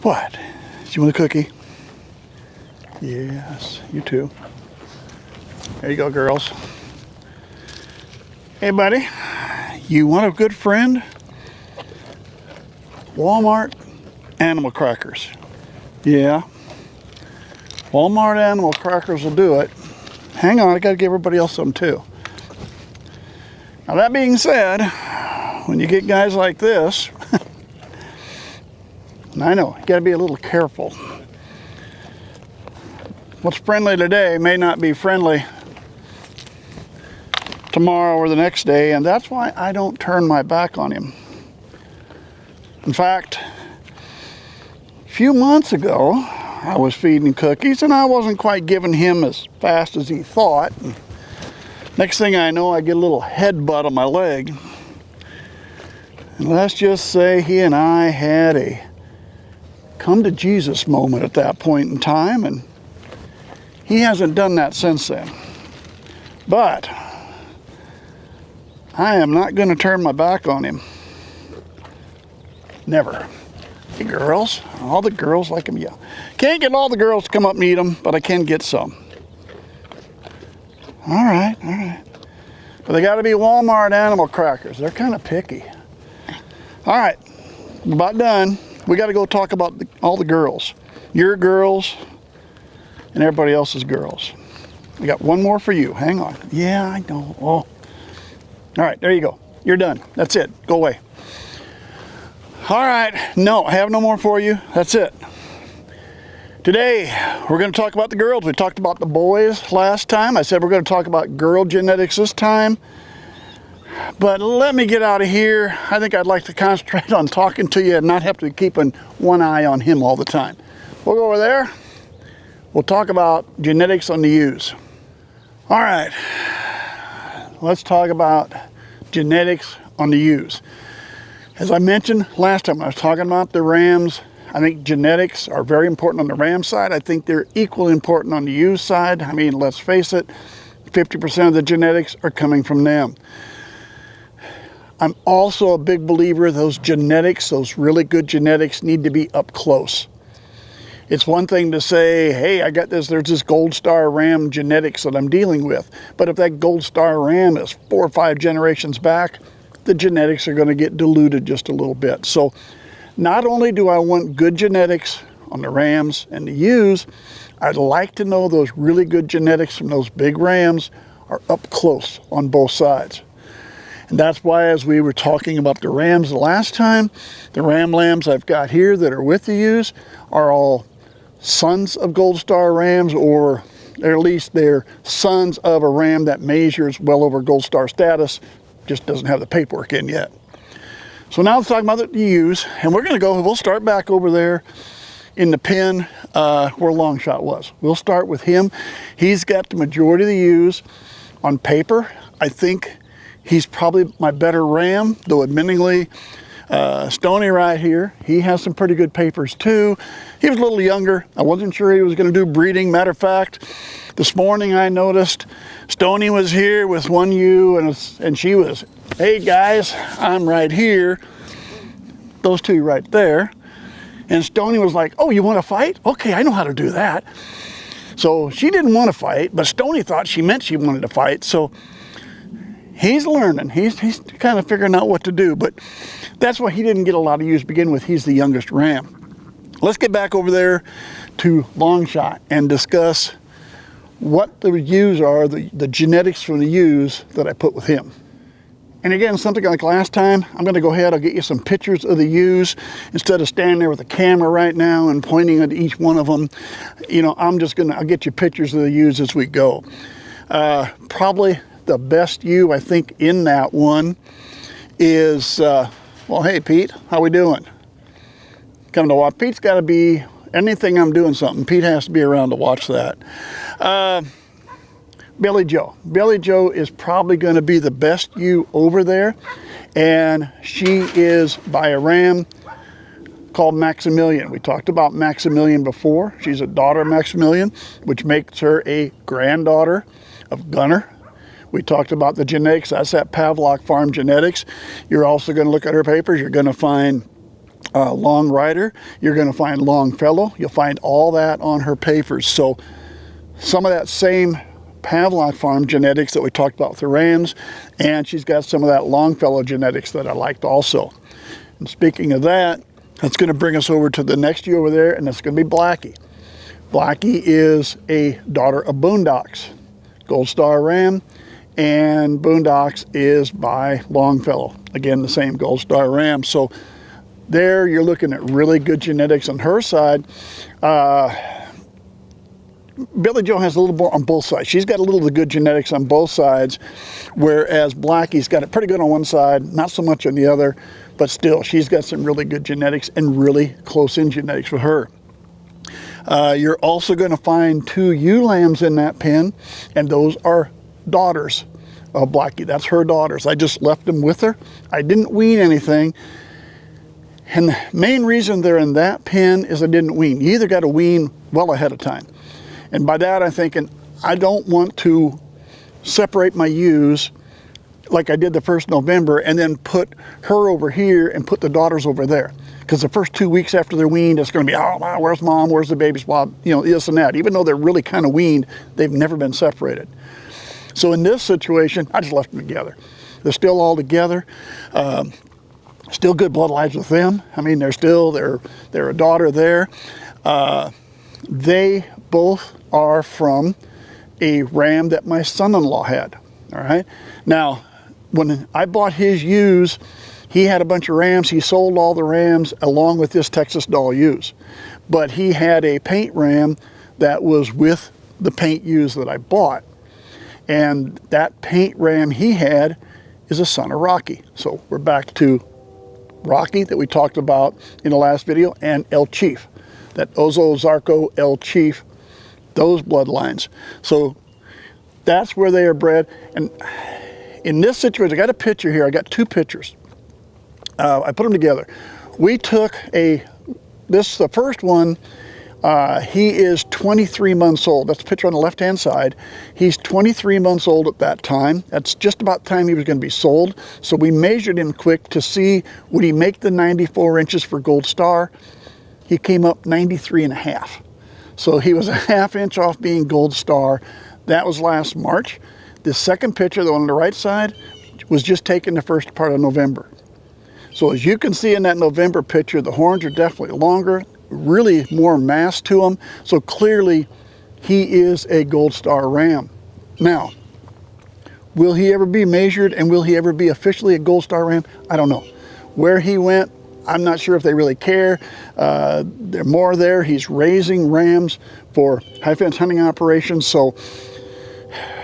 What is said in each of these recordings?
What? Do you want a cookie? Yes, you too. There you go, girls. Hey, buddy. You want a good friend? Walmart animal crackers. Yeah. Walmart animal crackers will do it. Hang on, I gotta give everybody else some too. Now that being said, when you get guys like this, and I know, you gotta be a little careful. What's friendly today may not be friendly tomorrow or the next day, and that's why I don't turn my back on him. In fact, a few months ago, I was feeding cookies and I wasn't quite giving him as fast as he thought. Next thing I know, I get a little headbutt on my leg. And let's just say he and I had a come to Jesus moment at that point in time, and he hasn't done that since then. But I am not going to turn my back on him. Never. Hey, girls, all the girls like him. Yeah, can't get all the girls to come up and eat them, but I can get some. All right. But they got to be Walmart animal crackers. They're kind of picky. All right, we're about done. We got to go talk about all the girls. Your girls and everybody else's girls. We got one more for you. Hang on. Yeah, I know. Oh. All right, there you go. You're done. That's it. Go away. All right. No, I have no more for you. That's it. Today, we're going to talk about the girls. We talked about the boys last time. I said we're going to talk about girl genetics this time. But let me get out of here. I think I'd like to concentrate on talking to you and not have to be keeping one eye on him all the time. We'll go over there. We'll talk about genetics on the ewes. All right. Let's talk about genetics on the ewes. As I mentioned last time, I was talking about the rams. I think genetics are very important on the ram side. I think they're equally important on the ewe side. I mean, let's face it, 50% of the genetics are coming from them. I'm also a big believer those genetics, those really good genetics, need to be up close. It's one thing to say, hey, I got this, there's this gold star ram genetics that I'm dealing with. But if that gold star ram is 4 or 5 generations back, the genetics are going to get diluted just a little bit. So not only do I want good genetics on the rams and the ewes, I'd like to know those really good genetics from those big rams are up close on both sides. And that's why, as we were talking about the rams the last time, the ram lambs I've got here that are with the ewes are all sons of gold star rams, or at least they're sons of a ram that measures well over gold star status, just doesn't have the paperwork in yet. So now let's talk about the ewes, and we'll start back over there in the pen where Longshot was. We'll start with him. He's got the majority of the ewes. On paper, I think he's probably my better ram, though admittingly, Stoney right here, he has some pretty good papers too. He was a little younger. I wasn't sure he was going to do breeding. Matter of fact, this morning I noticed Stoney was here with one ewe, and she was, hey guys, I'm right here. Those two right there. And Stoney was like, oh, you want to fight? Okay, I know how to do that. So she didn't want to fight, but Stoney thought she meant she wanted to fight. So he's learning. He's kind of figuring out what to do, but that's why he didn't get a lot of ewes to begin with. He's the youngest ram. Let's get back over there to Longshot and discuss what the ewes are, the genetics from the ewes that I put with him. And again, something like last time, I'm going to go ahead, I'll get you some pictures of the ewes instead of standing there with a camera right now and pointing at each one of them. You know, I'll get you pictures of the ewes as we go. Probably the best ewe, I think, in that one is, well, hey, Pete, how we doing? Come to watch. Pete's got to be, anything I'm doing something, Pete has to be around to watch that. Billy Joe. Billy Joe is probably going to be the best ewe over there, and she is by a ram called Maximilian. We talked about Maximilian before. She's a daughter of Maximilian, which makes her a granddaughter of Gunner. We talked about the genetics. That's that Pavlok Farm genetics. You're also going to look at her papers. You're going to find long rider. You're going to find Longfellow. You'll find all that on her papers. So some of that same Pavlok Farm genetics that we talked about with the rams, and she's got some of that Longfellow genetics that I liked also. And speaking of that, that's going to bring us over to the next ewe over there, and that's going to be Blackie. Blackie is a daughter of Boondocks, Gold Star Ram, and Boondocks is by Longfellow. Again, the same Gold Star Ram. So there you're looking at really good genetics on her side. Billy Joe has a little more on both sides. She's got a little of the good genetics on both sides, whereas Blackie's got it pretty good on one side, not so much on the other, but still, she's got some really good genetics and really close-in genetics with her. You're also going to find 2 ewe lambs in that pen, and those are daughters of Blackie. That's her daughters. I just left them with her. I didn't wean anything. And the main reason they're in that pen is I didn't wean. You either got to wean well ahead of time. And by that I'm thinking, I don't want to separate my ewes like I did the first November and then put her over here and put the daughters over there. Because the first 2 weeks after they're weaned, it's going to be, oh, where's mom, where's the babies, well, you know, this and that. Even though they're really kind of weaned, they've never been separated. So in this situation, I just left them together. They're still all together. Still good bloodlines with them. I mean, they're a daughter there. They both are from a ram that my son-in-law had. All right. Now, when I bought his ewes, he had a bunch of rams. He sold all the rams along with his Texas doll ewes. But he had a paint ram that was with the paint ewes that I bought. And that paint ram he had is a son of Rocky. So we're back to Rocky that we talked about in the last video, and El Chief. That Ozo, Zarco, El Chief, those bloodlines. So that's where they are bred. And in this situation, I got a picture here. I got 2 pictures. I put them together. We took the first one, he is 23 months old. That's the picture on the left-hand side. He's 23 months old at that time. That's just about the time he was going to be sold. So we measured him quick to see, would he make the 94 inches for Gold Star? He came up 93.5. So he was a ½ inch off being Gold Star. That was last March. The second picture, the one on the right side, was just taken the first part of November. So as you can see in that November picture, the horns are definitely longer, really more mass to them. So clearly he is a Gold Star ram. Now, will he ever be measured and will he ever be officially a Gold Star ram? I don't know. Where he went, I'm not sure if they really care. They're more there. He's raising rams for high fence hunting operations. So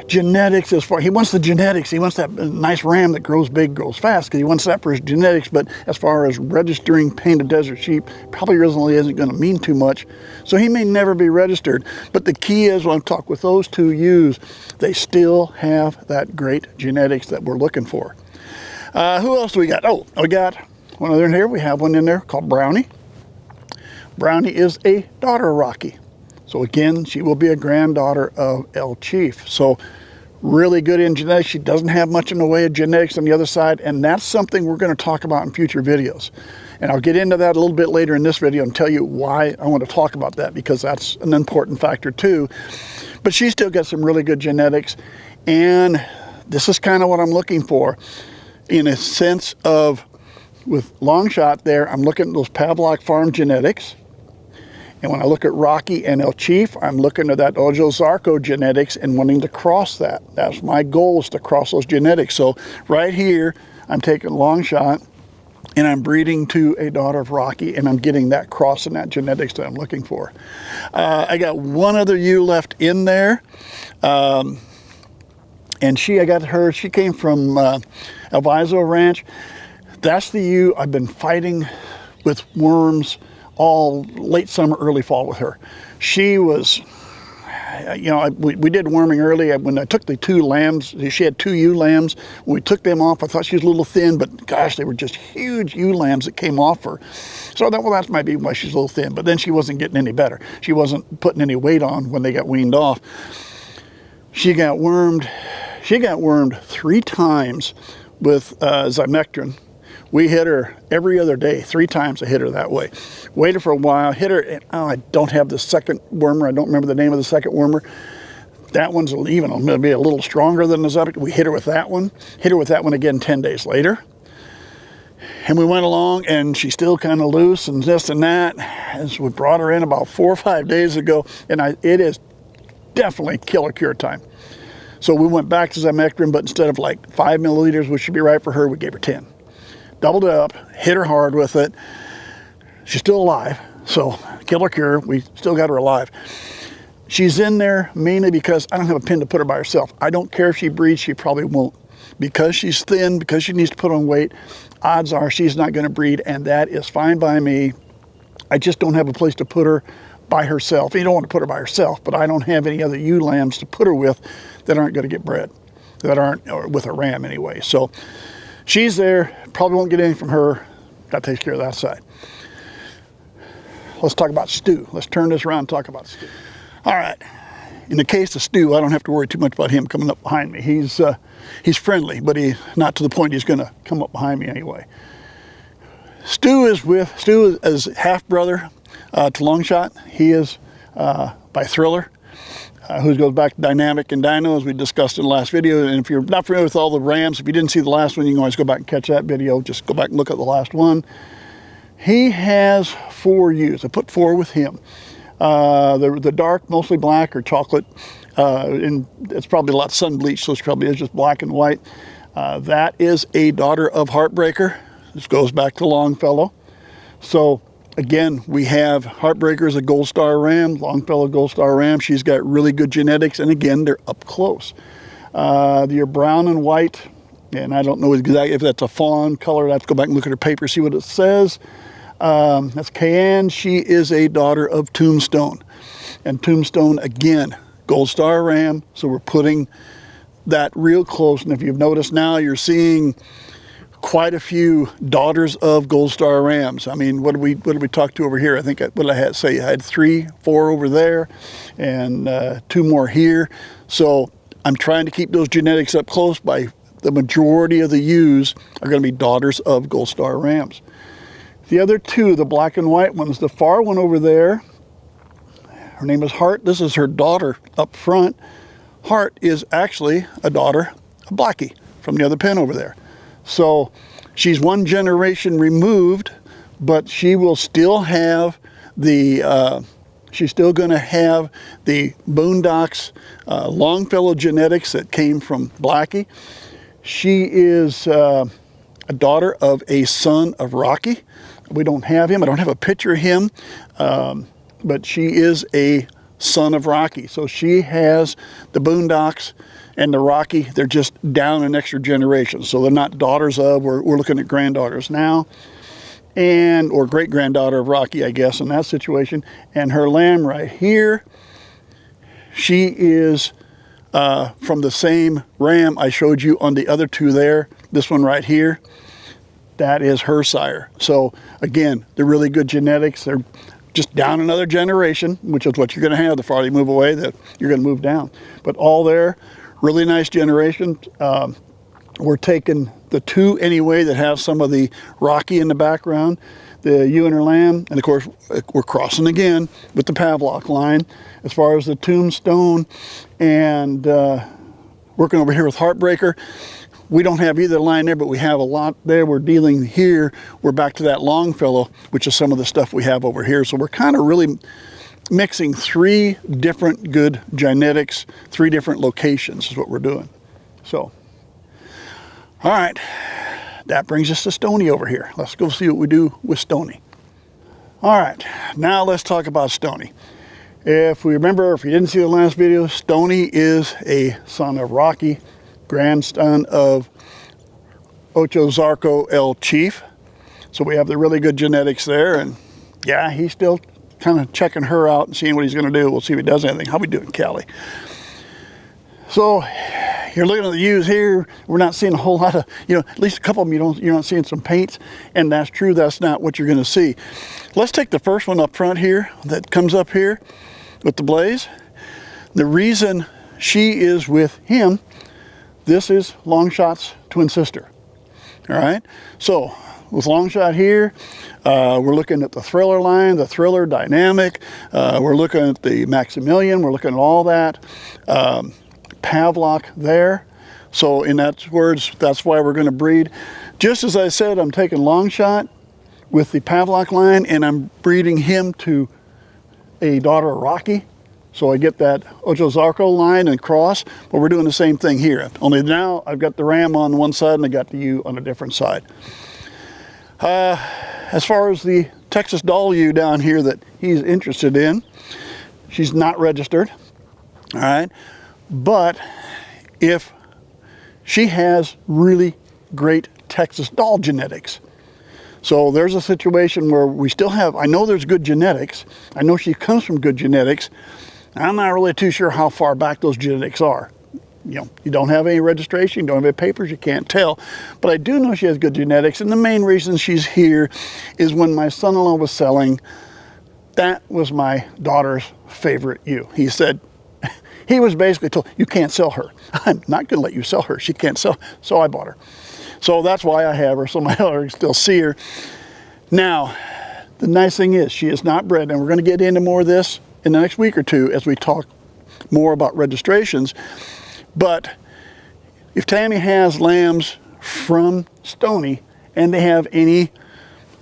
genetics, as far, he wants the genetics. He wants that nice ram that grows big, grows fast, because he wants that for his genetics. But as far as registering painted desert sheep, probably really isn't going to mean too much. So he may never be registered. But the key is, when I talk with those 2 ewes, they still have that great genetics that we're looking for. Who else do we got? Oh, we got one other in here. We have one in there called Brownie. Brownie is a daughter of Rocky. So again, she will be a granddaughter of El Chief. So really good in genetics. She doesn't have much in the way of genetics on the other side, and that's something we're going to talk about in future videos. And I'll get into that a little bit later in this video and tell you why I want to talk about that, because that's an important factor too. But she's still got some really good genetics, and this is kind of what I'm looking for, in a sense of, with Long Shot there, I'm looking at those Pavlok Farm genetics. And when I look at Rocky and El Chief, I'm looking at that Ojo Zarco genetics and wanting to cross that. That's my goal, is to cross those genetics. So right here, I'm taking Long Shot and I'm breeding to a daughter of Rocky, and I'm getting that cross in that genetics that I'm looking for. I got one other ewe left in there. And I got her, she came from Alviso Ranch. That's the ewe I've been fighting with worms all late summer, early fall with her. She was, you know, we did worming early. When I took the 2 lambs, she had 2 ewe lambs. When we took them off, I thought she was a little thin, but gosh, they were just huge ewe lambs that came off her. So I thought, well, that might be why she's a little thin. But then she wasn't getting any better. She wasn't putting any weight on when they got weaned off. She got wormed. She got wormed 3 times with Zymectrin, We hit her every other day, 3 times I hit her that way. Waited for a while, hit her, and I don't have the second wormer. I don't remember the name of the second wormer. That one's even maybe a little stronger than the subject. We hit her with that one. Hit her with that one again 10 days later. And we went along, and she's still kind of loose and this and that. As we brought her in about 4 or 5 days ago, and it is definitely killer cure time. So we went back to Zymectrin, but instead of like 5 milliliters, which should be right for her, we gave her 10. Doubled it up, hit her hard with it. She's still alive, so killer cure. We still got her alive. She's in there mainly because I don't have a pin to put her by herself. I don't care if she breeds, she probably won't. Because she's thin, because she needs to put on weight, odds are she's not going to breed, and that is fine by me. I just don't have a place to put her by herself. You don't want to put her by herself, but I don't have any other ewe lambs to put her with that aren't going to get bred, that aren't, or with a ram anyway. So she's there, probably won't get anything from her. Got to take care of that side. Let's talk about Stu. Let's turn this around and talk about Stu. All right, in the case of Stu, I don't have to worry too much about him coming up behind me. He's friendly, but he's not to the point he's going to come up behind me anyway. Stu is half brother to Longshot. He is by Thriller, who goes back to Dynamic and Dino, as we discussed in the last video. And if you're not familiar with all the rams, if you didn't see the last one, you can always go back and catch that video. Just go back and look at the last one. He has 4 ewes. I put 4 with him. The dark, mostly black or chocolate, and it's probably a lot sun bleached, so it's probably is just black and white. That is a daughter of Heartbreaker. This goes back to Longfellow. So again, we have Heartbreaker is a Gold Star ram, Longfellow Gold Star ram. She's got really good genetics, and again, they're up close. Your brown and white, and I don't know exactly if that's a fawn color. I have to go back and look at her paper, see what it says. That's Cayenne. She is a daughter of Tombstone, and Tombstone again, Gold Star ram. So we're putting that real close. And if you've noticed now, you're seeing quite a few daughters of Gold Star rams. I mean, what did we talk to over here? I think what did I say? I had 3, 4 over there, and 2 more here. So I'm trying to keep those genetics up close. By the majority of the ewes are going to be daughters of Gold Star rams. The other 2, the black and white ones, the far one over there, her name is Heart. This is her daughter up front. Heart is actually a daughter of Blackie from the other pen over there. So she's 1 generation removed, but she will still have the, she's still going to have the Boondocks Longfellow genetics that came from Blackie. She is a daughter of a son of Rocky. We don't have him. I don't have a picture of him, but she is a son of Rocky. So she has the Boondocks and the Rocky. They're just down an extra generation. So they're not daughters of, we're looking at granddaughters now, or great-granddaughter of Rocky, I guess, in that situation. And her lamb right here, she is from the same ram I showed you on the other 2 there. This one right here, that is her sire. So again, they're really good genetics. They're just down another generation, which is what you're going to have the farther you move away, that you're going to move down. But all there, really nice generation. We're taking the 2 anyway that have some of the Rocky in the background, the ewe and her lamb, and of course we're crossing again with the Pavlok line as far as the Tombstone, and working over here with Heartbreaker. We don't have either line there, but we have a lot there. We're dealing here. We're back to that Longfellow, which is some of the stuff we have over here. So we're kind of really mixing 3 different good genetics, 3 different locations is what we're doing. So, all right, that brings us to Stoney over here. Let's go see what we do with Stoney. All right, now let's talk about Stoney. If we remember, if you didn't see the last video, Stoney is a son of Rocky, grandson of Ocho Zarco El Chief. So we have the really good genetics there, and yeah, he's still kind of checking her out and seeing what he's going to do. We'll see if he does anything. How we doing, Callie? So you're looking at the ewes here. We're not seeing a whole lot of, at least a couple of them you're not seeing some paints, and that's true. That's not what you're going to see. Let's take the first one up front here that comes up here with the blaze. The reason she is with him, this is Longshot's twin sister. All right, so with Longshot here. We're looking at the Thriller line, the Thriller Dynamic. We're looking at the Maximilian. We're looking at all that. Pavlok there. So in that words, that's why we're going to breed. Just as I said, I'm taking Longshot with the Pavlok line, and I'm breeding him to a daughter of Rocky. So I get that Ojozarko line and cross, but we're doing the same thing here. Only now I've got the ram on one side and I got the ewe on a different side. As far as the Texas doll ewe down here that he's interested in, she's not registered, all right? But if she has really great Texas doll genetics. So there's a situation where we still have, I know there's good genetics. I know she comes from good genetics. I'm not really too sure how far back those genetics are. You know, you don't have any registration, you don't have any papers, you can't tell. But I do know she has good genetics, and the main reason she's here is when my son-in-law was selling, that was my daughter's favorite ewe. He said, he was basically told, you can't sell her. I'm not going to let you sell her. She can't sell. So I bought her. So that's why I have her, so my daughter can still see her. Now, the nice thing is she is not bred, and we're going to get into more of this in the next week or two as we talk more about registrations. But if Tammy has lambs from Stoney and they have any,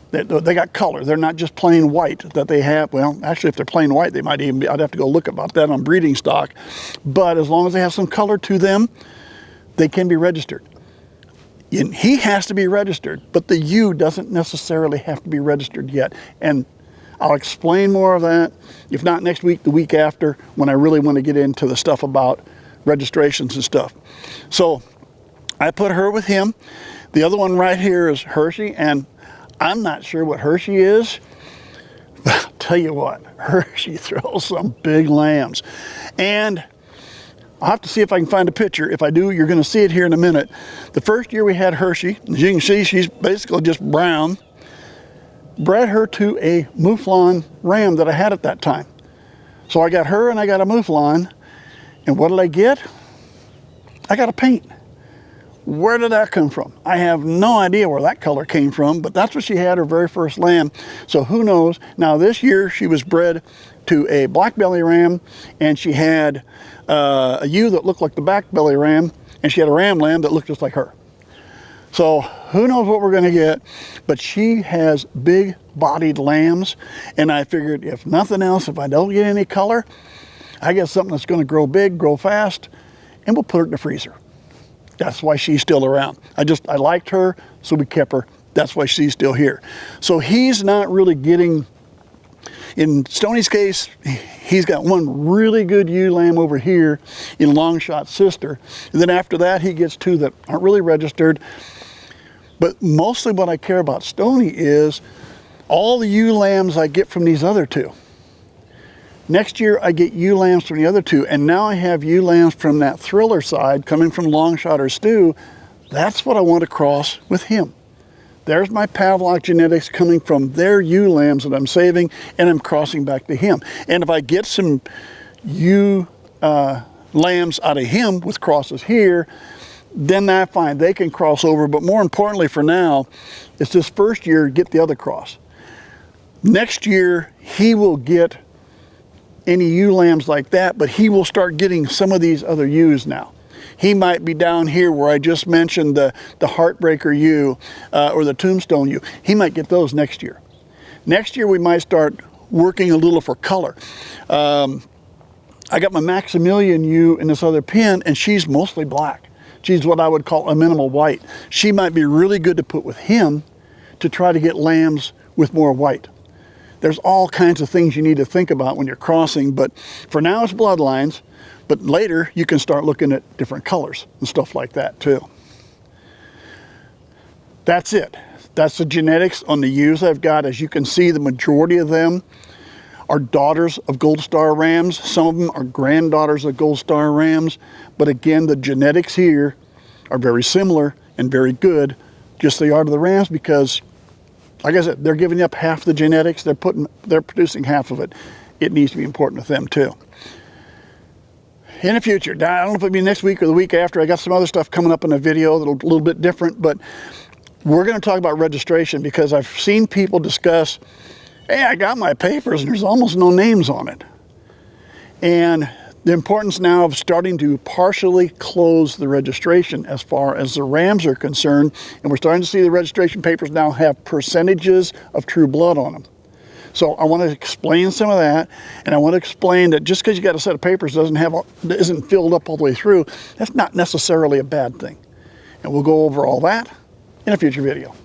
they got color, they're not just plain white that they have, well, actually if they're plain white, they might even be, I'd have to go look about that on breeding stock. But as long as they have some color to them, they can be registered. And he has to be registered, but the ewe doesn't necessarily have to be registered yet. And I'll explain more of that, if not next week, the week after, when I really want to get into the stuff about registrations and stuff. So I put her with him. The other one right here is Hershey, and I'm not sure what Hershey is, but I'll tell you what, Hershey throws some big lambs. And I'll have to see if I can find a picture. If I do, you're going to see it here in a minute. The first year we had Hershey, as you can see, she's basically just brown. Bred her to a Mouflon ram that I had at that time. So I got her and I got a Mouflon, and what did I get? I got a paint. Where did that come from? I have no idea where that color came from, but that's what she had, her very first lamb. So who knows? Now this year she was bred to a black belly ram, and she had a ewe that looked like the back belly ram, and she had a ram lamb that looked just like her. So who knows what we're going to get, but she has big bodied lambs, and I figured if nothing else, if I don't get any color, I get something that's going to grow big, grow fast, and we'll put her in the freezer. That's why she's still around. I liked her, so we kept her. That's why she's still here. So he's not really getting, in Stoney's case, he's got one really good ewe lamb over here in Longshot's sister. And then after that, he gets two that aren't really registered. But mostly what I care about Stoney is all the ewe lambs I get from these other two. Next year I get ewe lambs from the other two, and now I have ewe lambs from that Thriller side coming from Longshot or Stu. That's what I want to cross with him. There's my Pavlok genetics coming from their ewe lambs that I'm saving, and I'm crossing back to him. And if I get some ewe lambs out of him with crosses here, then that's fine, they can cross over. But more importantly for now, it's this first year, get the other cross. Next year, he will get any ewe lambs like that, but he will start getting some of these other ewes now. He might be down here where I just mentioned the Heartbreaker ewe or the Tombstone ewe. He might get those next year. Next year, we might start working a little for color. I got my Maximilian ewe in this other pen, and she's mostly black. She's what I would call a minimal white. She might be really good to put with him to try to get lambs with more white. There's all kinds of things you need to think about when you're crossing, but for now it's bloodlines, but later you can start looking at different colors and stuff like that too. That's it. That's the genetics on the ewes I've got. As you can see, the majority of them are daughters of Gold Star rams. Some of them are granddaughters of Gold Star rams. But again, the genetics here are very similar and very good, just they are to the rams, because, like I said, they're giving up half the genetics. They're producing half of it. It needs to be important to them too. In the future, I don't know if it'll be next week or the week after. I got some other stuff coming up in a video that'll be a little bit different, but we're going to talk about registration because I've seen people discuss, hey, I got my papers and there's almost no names on it. And the importance now of starting to partially close the registration as far as the rams are concerned. And we're starting to see the registration papers now have percentages of true blood on them. So I want to explain some of that, and I want to explain that just because you got a set of papers isn't filled up all the way through, that's not necessarily a bad thing. And we'll go over all that in a future video.